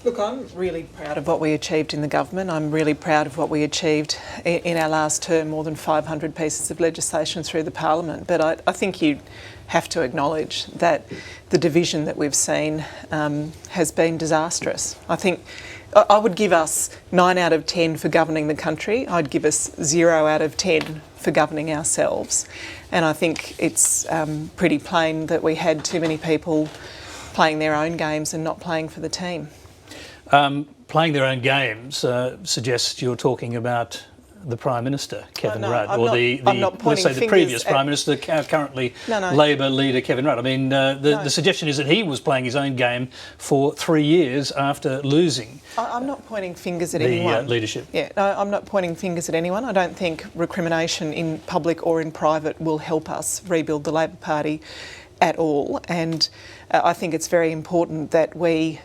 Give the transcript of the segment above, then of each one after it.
Look, I'm really proud of what we achieved in the government. I'm really proud of what we achieved in our last term, more than 500 pieces of legislation through the parliament. But I think you have to acknowledge that the division that we've seen has been disastrous. I think I would give us 9 out of 10 for governing the country. I'd give us 0 out of 10 for governing ourselves. And I think it's pretty plain that we had too many people playing their own games and not playing for the team. Playing their own games suggests you're talking about the Prime Minister, Kevin Rudd, or the previous Prime Minister, currently Labor leader Kevin Rudd. I mean, the suggestion is that he was playing his own game for 3 years after losing. I'm not pointing fingers at anyone. The leadership. Yeah, no, I'm not pointing fingers at anyone. I don't think recrimination in public or in private will help us rebuild the Labor Party at all, and I think it's very important that we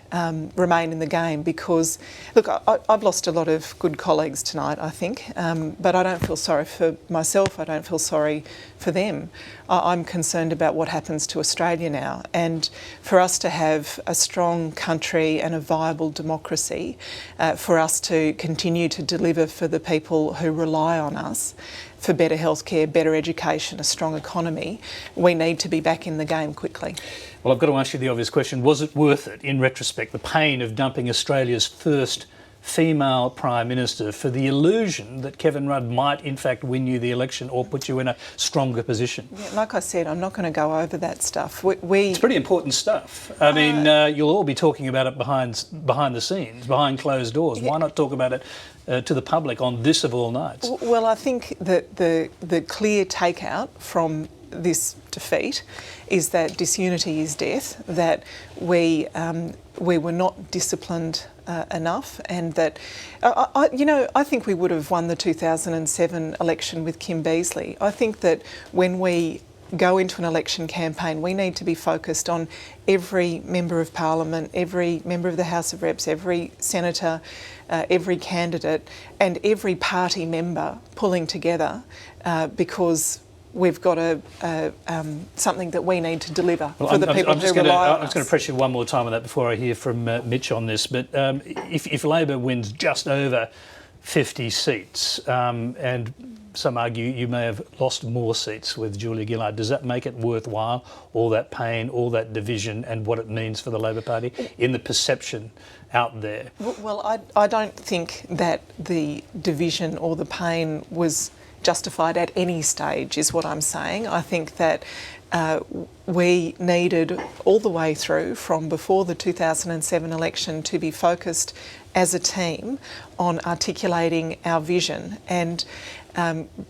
remain in the game because, look, I've lost a lot of good colleagues tonight, I think, but I don't feel sorry for myself, I don't feel sorry for them. I'm concerned about what happens to Australia now, and for us to have a strong country and a viable democracy, for us to continue to deliver for the people who rely on us, for better healthcare, better education, a strong economy, we need to be back in the game quickly. Well, I've got to ask you the obvious question. Was it worth it, in retrospect, the pain of dumping Australia's first female Prime Minister for the illusion that Kevin Rudd might in fact win you the election or put you in a stronger position? Yeah, like I said, I'm not going to go over that stuff. It's pretty important stuff. I mean, you'll all be talking about it behind the scenes, behind closed doors. Yeah. Why not talk about it to the public on this of all nights? Well, I think that the clear takeout from this defeat is that disunity is death, that we were not disciplined enough, and that, I think we would have won the 2007 election with Kim Beazley. I think that when we go into an election campaign, we need to be focused on every member of parliament, every member of the House of Reps, every senator, every candidate, and every party member pulling together because we've got something that we need to deliver for the people who rely on us. I'm just going to press you one more time on that before I hear from Mitch on this. But if Labor wins just over 50 seats, and some argue you may have lost more seats with Julia Gillard, does that make it worthwhile, all that pain, all that division, and what it means for the Labor Party in the perception out there? Well, I don't think that the division or the pain was justified at any stage, is what I'm saying. I think that we needed all the way through from before the 2007 election to be focused as a team on articulating our vision. And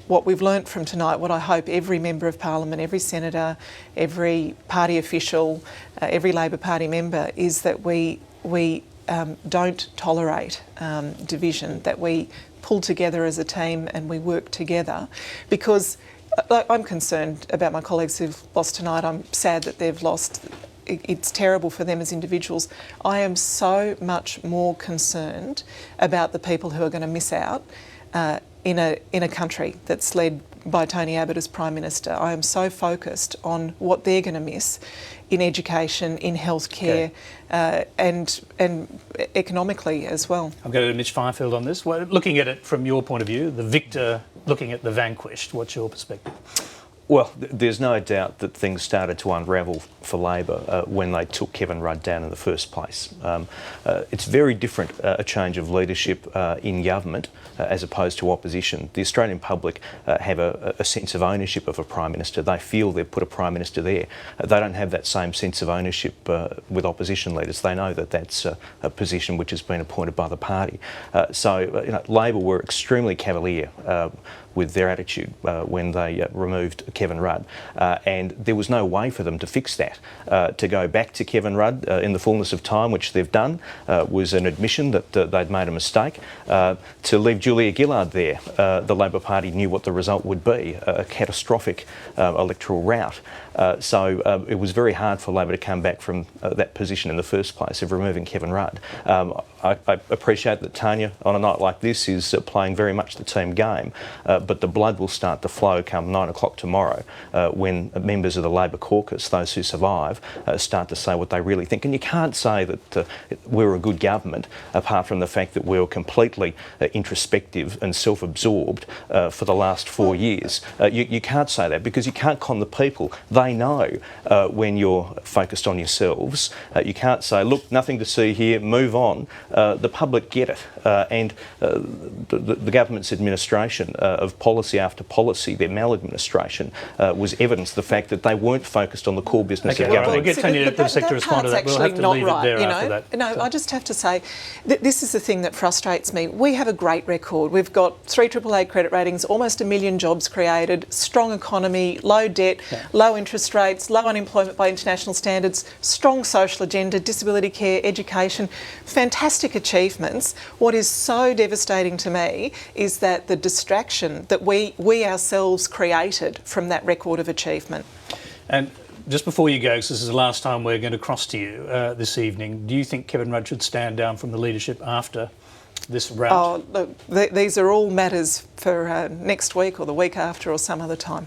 what we've learnt from tonight, what I hope every member of parliament, every senator, every party official, every Labor Party member, is that we don't tolerate division, that we pull together as a team and we work together, because I'm concerned about my colleagues who've lost tonight. I'm sad that they've lost. It's terrible for them as individuals. I am so much more concerned about the people who are going to miss out in a country that's led by Tony Abbott as Prime Minister. I am so focused on what they're going to miss in education, in healthcare, and economically as well. I'll go to Mitch Fifield on this. Well, looking at it from your point of view, the victor looking at the vanquished, what's your perspective? Well, there's no doubt that things started to unravel for Labor when they took Kevin Rudd down in the first place. It's very different, a change of leadership in government as opposed to opposition. The Australian public have a sense of ownership of a Prime Minister. They feel they've put a Prime Minister there. They don't have that same sense of ownership with opposition leaders. They know that that's a position which has been appointed by the party. So Labor were extremely cavalier with their attitude when they removed Kevin Rudd, and there was no way for them to fix that. To go back to Kevin Rudd in the fullness of time, which they've done, was an admission that they'd made a mistake. To leave Julia Gillard there, the Labor Party knew what the result would be, a catastrophic electoral rout. So it was very hard for Labor to come back from that position in the first place of removing Kevin Rudd. I appreciate that Tanya, on a night like this, is playing very much the team game, but the blood will start to flow come 9 o'clock tomorrow when members of the Labor caucus, those who survive, start to say what they really think. And you can't say that we're a good government apart from the fact that we were completely introspective and self-absorbed for the last 4 years. You can't say that because you can't con the people. They know when you're focused on yourselves. You can't say, look, nothing to see here, move on. The public get it. And the government's administration of policy after policy, their maladministration, was evidence of the fact that they weren't focused on the core business of government. We'll get Tanya Plibersek to respond to that. We'll have to leave it there after that. No, I just have to say that this is the thing that frustrates me. We have a great record. We've got 3 AAA credit ratings, almost 1 million jobs created, strong economy, low debt, low interest rates, low unemployment by international standards, strong social agenda, disability care, education, fantastic achievements. What is so devastating to me is that the distraction that we ourselves created from that record of achievement. And just before you go, because this is the last time we're going to cross to you this evening, do you think Kevin Rudd should stand down from the leadership after this round? Oh, look, these are all matters for next week or the week after or some other time.